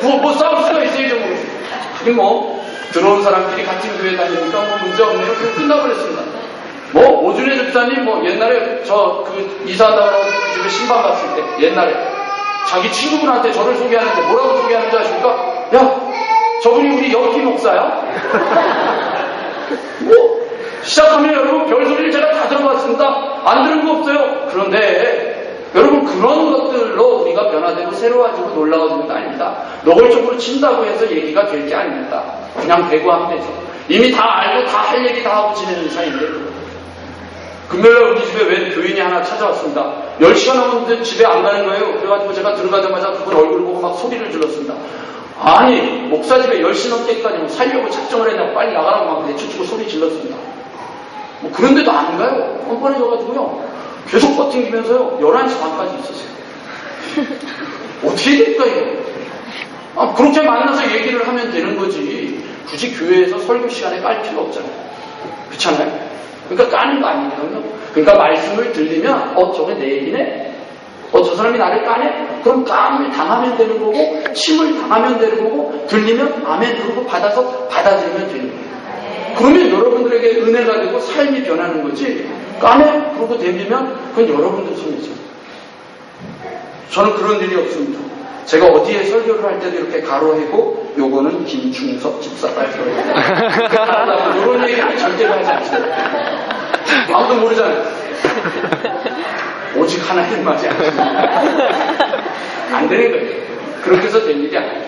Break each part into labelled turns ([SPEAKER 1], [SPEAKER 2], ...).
[SPEAKER 1] 뭐 싸울 수가 있어야죠. 하긴 뭐 들어온 사람끼리 같은 교회 다니니까 뭐 문제 없네요. 그럼 끝나버렸습니다. 뭐 오준혜 집사님 뭐 옛날에 저 그 이사한다고 그 집에 신방 갔을 때 옛날에 자기 친구분한테 저를 소개하는데 뭐라고 소개하는지 아십니까? 야, 저분이 우리 옆이 목사야? 뭐 시작하면 여러분 별소리를 제가 다 들어봤습니다. 안 들은 거 없어요. 그런데 여러분 그런 것들로 우리가 변화되고 새로워지고 놀라워지는 거 아닙니다. 노골적으로 친다고 해서 얘기가 될 게 아닙니다. 그냥 대구하면 되죠. 이미 다 알고 다 할 얘기 다 하고 지내는 사이인데 금요일날 우리 집에 웬 교인이 하나 찾아왔습니다. 10시간 넘었는데 집에 안 가는 거예요. 그래가지고 제가 들어가자마자 그분 얼굴을 보고 막 소리를 질렀습니다. 아니 목사 집에 10시 넘게까지 뭐 살려고 작정을 했냐고 빨리 나가라고 막 내쫓고 소리 질렀습니다. 뭐 그런데도 안 가요. 뻔뻔해져가지고요. 계속 버팅기면서요. 11시 반까지 있었어요. 어떻게 될까 이거. 그렇게 만나서 얘기를 하면 되는 거지. 굳이 교회에서 설교 시간에 깔 필요 없잖아요. 그렇잖아요. 그러니까 까는 거 아니거든요. 그러니까 말씀을 들리면 저게 내 얘기네. 저 사람이 나를 까네? 그럼 까임을 당하면 되는 거고 침을 당하면 되는 거고 들리면 아멘 그러고 받아서 받아들이면 되는 거예요. 그러면 여러분들에게 은혜가 되고 삶이 변하는 거지. 까네? 그러고 덤비면 그건 여러분들 손이죠. 저는 그런 일이 없습니다. 제가 어디에 설교를 할 때도 이렇게 가로해고 요거는 김충석 집사가 설교한다고 이런 얘기는 절대로 하지 않습니다. 아무도 모르잖아요. 오직 하나님 맞이 안 되는 거예요. 그렇게 해서 될 일이 아니에요.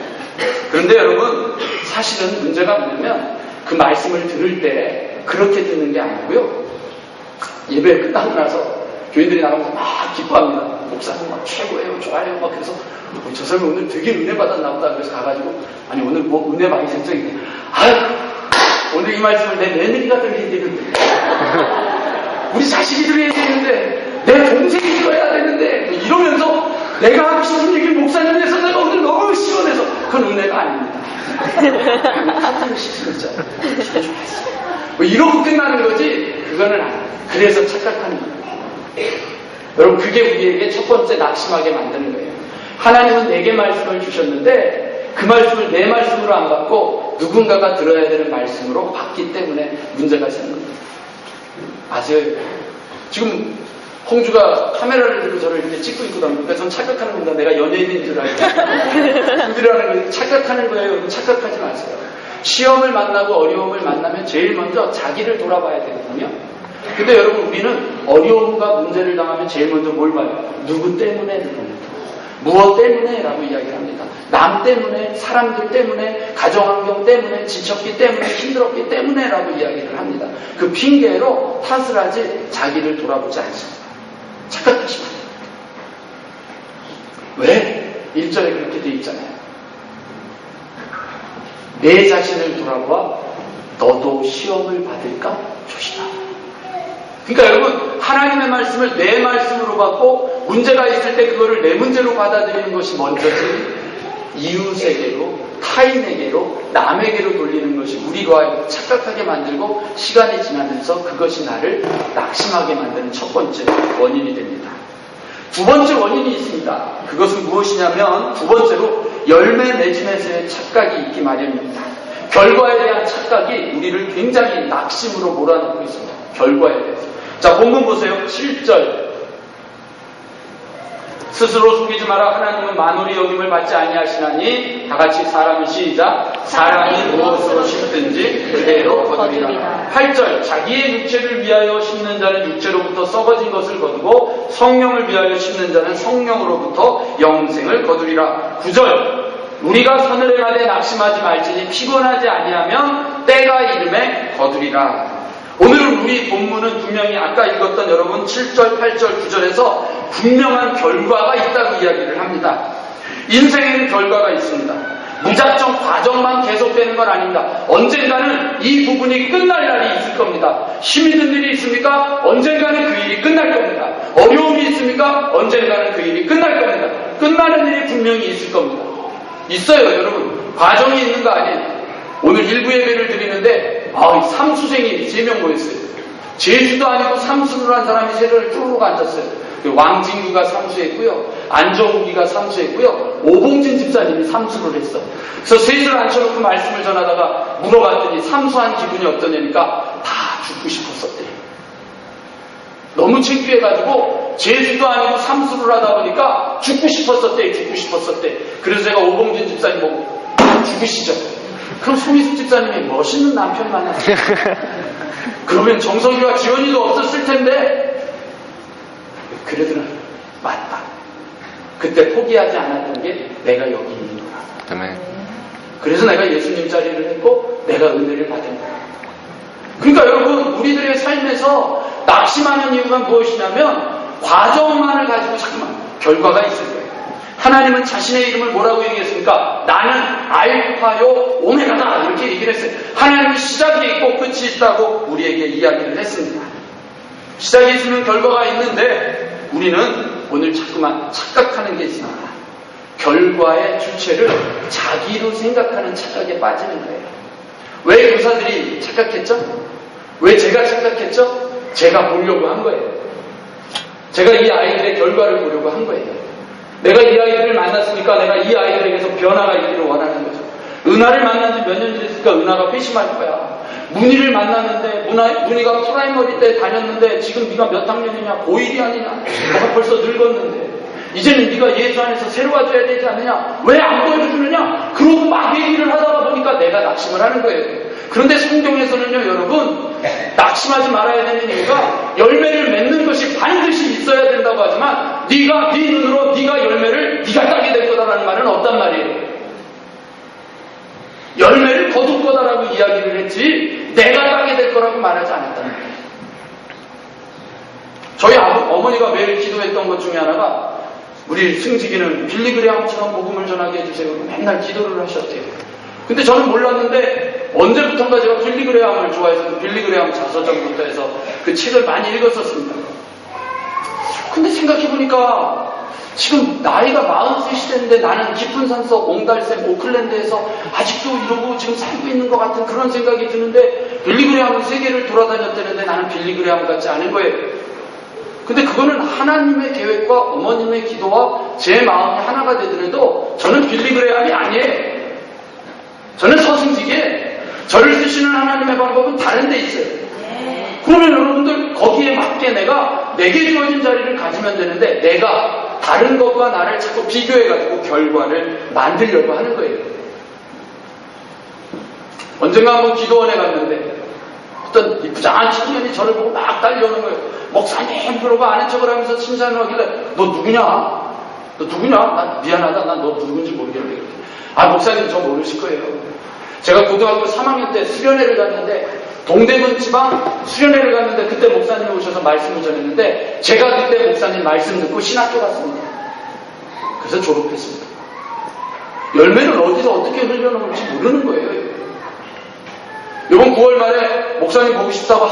[SPEAKER 1] 그런데 여러분 사실은 문제가 뭐냐면 그 말씀을 들을 때 그렇게 듣는 게 아니고요. 예배 끝나고 나서 교인들이 나가면서 막 기뻐합니다. 목사님 막 최고예요, 좋아요. 막 그래서 저 사람이 오늘 되게 은혜 받았나 보다. 그래서 가가지고 아니 오늘 뭐 은혜 많이 생성이네. 아유 오늘 이 말씀을 내 며느리가 들어야 되는데 우리 자식이 들어야 되는데 내 동생이 들어야 되는데 이러면서 내가 하고 싶은 얘기를 목사님에서 내가 오늘 너무 시원해서 그건 은혜가 아닙니다. 하트를 시키잖아요. 뭐 이러고 끝나는 거지 그거는 아니에요. 그래서 착각하는 거예요. 여러분 그게 우리에게 첫 번째 낙심하게 만드는 거예요. 하나님은 내게 말씀을 주셨는데 그 말씀을 내 말씀으로 안 받고 누군가가 들어야 되는 말씀으로 받기 때문에 문제가 생깁니다. 아세요? 지금 홍주가 카메라를 들고 저를 이렇게 찍고 있거든요. 그러니까 전 착각하는 겁니다. 내가 연예인인 줄 알고. 그들이라는 거 착각하는 거예요. 여러분 착각하지 마세요. 시험을 만나고 어려움을 만나면 제일 먼저 자기를 돌아봐야 되거든요. 근데 여러분 우리는 어려움과 문제를 당하면 제일 먼저 뭘 봐요? 누구 때문에를 봅니다. 무엇 때문에? 라고 이야기를 합니다. 남 때문에, 사람들 때문에, 가정환경 때문에, 지쳤기 때문에, 힘들었기 때문에 라고 이야기를 합니다. 그 핑계로 탓을 하지 자기를 돌아보지 않습니다. 착각하시면 안 돼요. 왜? 1절에 그렇게 돼 있잖아요. 내 자신을 돌아봐 너도 시험을 받을까 조심하라. 그러니까 여러분 하나님의 말씀을 내 말씀으로 받고 문제가 있을 때 그거를 내 문제로 받아들이는 것이 먼저지 이웃에게로 타인에게로 남에게로 돌리는 것이 우리가 착각하게 만들고 시간이 지나면서 그것이 나를 낙심하게 만드는 첫 번째 원인이 됩니다. 두 번째 원인이 있습니다. 그것은 무엇이냐면 두 번째로 열매 맺음에서의 착각이 있기 마련입니다. 결과에 대한 착각이 우리를 굉장히 낙심으로 몰아넣고 있습니다. 결과에 대해서. 자, 본문 보세요. 7절. 스스로 속이지 마라. 하나님은 만물의 여김을 받지 아니하시나니 다같이 사람이 시작. 사람이 무엇으로 심든지 그대로 거두리라. 8절. 자기의 육체를 위하여 심는 자는 육체로부터 썩어진 것을 거두고 성령을 위하여 심는 자는 성령으로부터 영생을 거두리라. 9절. 우리가 선을 행하되 낙심하지 말지니 피곤하지 아니하면 때가 이름에 거두리라. 오늘 우리 본문은 분명히 아까 읽었던 여러분 7절, 8절, 9절에서 분명한 결과가 있다고 이야기를 합니다. 인생에는 결과가 있습니다. 무작정 과정만 계속되는 건 아닙니다. 언젠가는 이 부분이 끝날 날이 있을 겁니다. 힘이 든 일이 있습니까? 언젠가는 그 일이 끝날 겁니다. 어려움이 있습니까? 언젠가는 그 일이 끝날 겁니다. 끝나는 일이 분명히 있을 겁니다. 있어요, 여러분. 과정이 있는 거 아니에요. 오늘 일부 예배를 드리는데 삼수생이 3명 모였어요. 제주도 아니고 삼수를 한 사람이 세를 쭈르륵 앉았어요. 왕진구가 삼수했고요, 안정욱이가 삼수했고요, 오봉진 집사님이 삼수를 했어. 그래서 셋을 앉혀놓고 말씀을 전하다가 물어봤더니 삼수한 기분이 어떠냐니까 다 죽고 싶었었대요. 너무 창피해가지고 재수도 아니고 삼수를 하다 보니까 죽고 싶었었대. 그래서 제가 오봉진 집사님 보고 죽으시죠. 그럼 송희숙 집사님이 멋있는 남편 만났어요. 그러면 정석이와 지원이도 없었을 텐데. 그러더라. 맞다. 그때 포기하지 않았던 게 내가 여기 있는 거야. 그래서 내가 예수님 자리를 했고 내가 은혜를 받은 거야. 그러니까 여러분, 우리들의 삶에서 낙심하는 이유가 무엇이냐면 과정만을 가지고 잠깐만 결과가 있을 거예요. 하나님은 자신의 이름을 뭐라고 얘기했습니까? 나는 알파요 오메가다 이렇게 얘기를 했어요. 하나님은 시작이 있고 끝이 있다고 우리에게 이야기를 했습니다. 시작이 있으면 결과가 있는데 우리는 오늘 자꾸만 착각하는 게 있습니다. 결과의 주체를 자기로 생각하는 착각에 빠지는 거예요. 왜 교사들이 착각했죠? 왜 제가 착각했죠? 제가 보려고 한 거예요. 제가 이 아이들의 결과를 보려고 한 거예요. 내가 이 아이들을 만났으니까 내가 이 아이들에게서 변화가 있기를 원하는 거죠. 은하를 만난 지 몇 년 됐으니까 은하가 회심할 거야. 문희를 만났는데 문희가 프라이머리 때 다녔는데 지금 네가 몇 학년이냐? 고1이 아니냐? 너가 벌써 늙었는데 이제는 네가 예수 안에서 새로워져야 되지 않느냐? 왜 안 보여주느냐? 그러고 막 얘기를 하다가 보니까 내가 낙심을 하는 거예요. 그런데 성경에서는요, 여러분, 낙심하지 말아야 되는 이유가 열매를 맺는 것이 반드시 있어야 된다고 하지만 네가 네 눈으로 네가 열매를 네가 따게 될 거다라는 말은 없단 말이에요. 열매를 거둘 거다라고 이야기를 했지 내가 따게 될 거라고 말하지 않았단 말이에요. 저희 어머니가 매일 기도했던 것 중에 하나가 우리 승직이는 빌리그레함처럼 복음을 전하게 해주세요. 맨날 기도를 하셨대요. 근데 저는 몰랐는데 언제부턴가 제가 빌리그레함을 좋아해서 그 빌리그레함 자서전부터 해서 그 책을 많이 읽었었습니다. 근데 생각해보니까 지금 나이가 43이 됐는데 나는 깊은 산속 옹달샘 오클랜드에서 아직도 이러고 지금 살고 있는 것 같은 그런 생각이 드는데 빌리그레함은 세계를 돌아다녔다는데 나는 빌리그레함 같지 않은 거예요. 근데 그거는 하나님의 계획과 어머님의 기도와 제 마음이 하나가 되더라도 저는 빌리그레함이 아니에요. 저는 서승직이에요. 저를 쓰시는 하나님의 방법은 다른 데 있어요. 그러면 여러분들 거기에 맞게 내게 주어진 자리를 가지면 되는데 내가 다른 것과 나를 자꾸 비교해가지고 결과를 만들려고 하는 거예요. 언젠가 한번 기도원에 갔는데 어떤 이쁘장한 청년이 저를 보고 막 달려오는 거예요. 목사님 그러고 아는 척을 하면서 칭찬을 하길래 너 누구냐? 난 미안하다. 난 너 누군지 모르겠는데. 아 목사님 저 모르실 거예요. 제가 고등학교 3학년 때 수련회를 갔는데 동대문 지방 수련회를 갔는데 그때 목사님이 오셔서 말씀을 전했는데 제가 그때 목사님 말씀 듣고 신학교 갔습니다. 그래서 졸업했습니다. 열매를 어디서 어떻게 흘려놓을지 모르는 거예요. 이번 9월 말에 목사님 보고 싶다고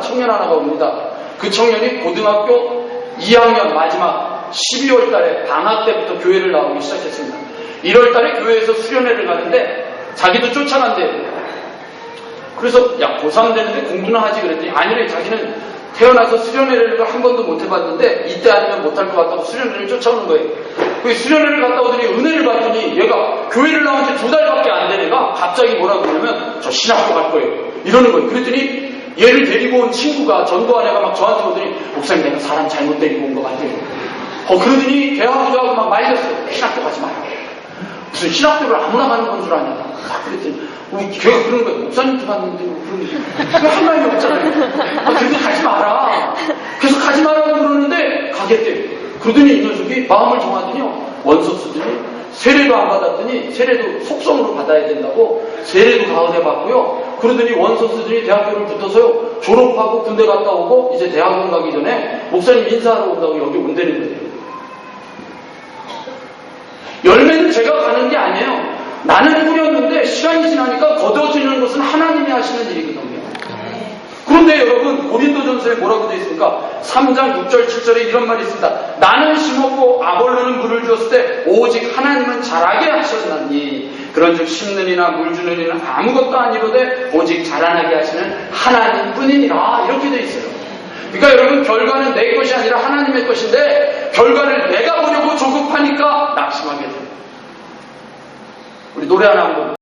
[SPEAKER 1] 청년 하나가 옵니다. 그 청년이 고등학교 2학년 마지막 12월 달에 방학 때부터 교회를 나오기 시작했습니다. 1월 달에 교회에서 수련회를 가는데 자기도 쫓아간대요. 그래서 야 고3 되는데 공부나 하지 그랬더니 아니래. 자기는 태어나서 수련회를 한 번도 못 해봤는데 이때 아니면 못할 것 같다고 수련회를 쫓아오는 거예요. 그 수련회를 갔다 오더니 은혜를 받더니 얘가 교회를 나온 지 2달밖에 안 된 애가 갑자기 뭐라고 그러냐면 저 신학교 갈 거예요 이러는 거예요. 그랬더니 얘를 데리고 온 친구가 전도한 애가 막 저한테 오더니 목사님 내가 사람 잘못 데리고 온 것 같아요. 그러더니 대화하고 막 말렸어요. 신학교 가지 마요. 무슨 신학교를 아무나 가는 건 줄 아냐. 그랬더니 걔가 그러는 거예요. 목사님도 갔는데 그러는데 할 말이 없잖아요. 그래서 가지 마라. 계속 가지 마라고 그러는데 가겠대요. 그러더니 이 녀석이 마음을 정하더니요. 원서 쓰더니 세례도 안 받았더니 세례도 속성으로 받아야 된다고 세례도 가은해 받고요. 그러더니 원서 쓰더니 대학교를 붙어서요. 졸업하고 군대 갔다 오고 이제 대학원 가기 전에 목사님 인사하러 온다고 여기 온다는 거예요. 열매는 제가 가는 게 아니에요. 나는 뿌렸는데 시간이 지나니까 거둬지는 것은 하나님이 하시는 일이거든요. 그런데 여러분 고린도전서에 뭐라고 되어 있습니까? 3장 6절 7절에 이런 말이 있습니다. 나는 심었고 아볼로는 물을 주었을 때 오직 하나님은 자라게 하셨나니 그런즉 심는 이나 물 주는 이는 아무것도 아니로되 오직 자라나게 하시는 하나님뿐이니라. 이렇게 되어 있어요. 그러니까 여러분, 결과는 내 것이 아니라 하나님의 것인데 결과를 내가 보려고 조급하니까 낙심하게 됩니다. 우리 노래 하나 한번